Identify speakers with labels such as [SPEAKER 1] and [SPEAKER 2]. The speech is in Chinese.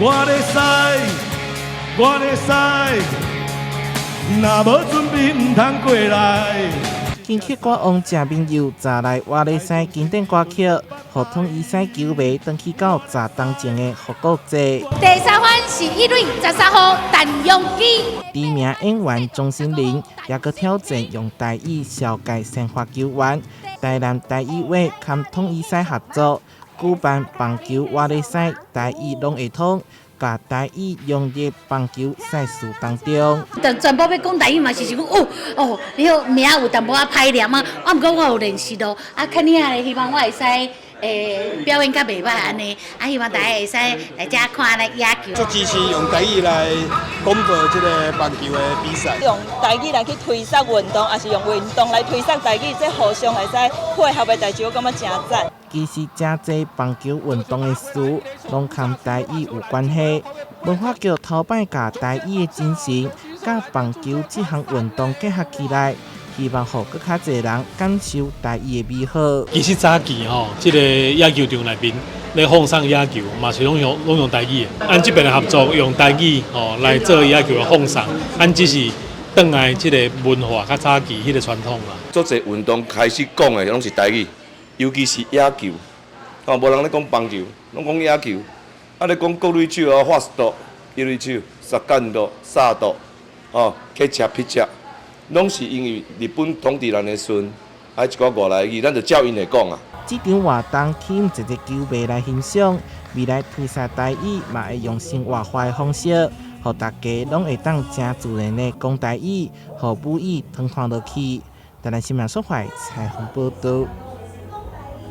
[SPEAKER 1] 我咧使，我咧使，若无准备，唔通过来。
[SPEAKER 2] 京剧歌王郑明佑查来我咧使经典歌曲，互统一赛球迷登去到查当前的复古节。
[SPEAKER 3] 第3番是1月13号陈永基。
[SPEAKER 2] 知名演员钟欣凌也搁挑战用台语小解生活球员，台南台语会跟统一赛合作，举办棒球我咧使台语拢会通。甲台语融入棒球赛事当中，
[SPEAKER 3] 全部要讲台语嘛，是讲你个名有淡薄仔歹念啊，毋过我有练习咯，看你啊，希望我会使表演较袂歹安尼，希望大家会使来遮看咱野球。
[SPEAKER 4] 足支持用台语来广播这个棒球的比赛，
[SPEAKER 5] 用台语来去推广运动，也是用运动来推广台语，这互相会使配合的代志，我感觉真赞。
[SPEAKER 2] 其实真侪棒球运动的事，拢跟台语有关系。文化局头摆甲台语的精神，甲棒球这项运动结合起来，希望互更较侪人感受台语的美好。
[SPEAKER 6] 其实早期这个野球场内面咧放送野球，嘛是拢用台语的。按这边的合作用台语来做野球的放送，按只是转来这个文化较早期迄个传统啦。
[SPEAKER 7] 做侪运动开始讲的拢是台语。尤其是野球，无人咧讲棒球，拢讲野球。咧讲各类手法式度、一类手、杀干度、杀度，客车、劈车，拢是因为日本统治咱的时阵，一寡外来语，咱就照因来讲啊。
[SPEAKER 2] 这场活动吸引一个球迷来欣赏，未来推广台语嘛会用生活化的方式，互大家拢会当真自然的讲台语，互母语传看落去。台南新闻所在采访报道。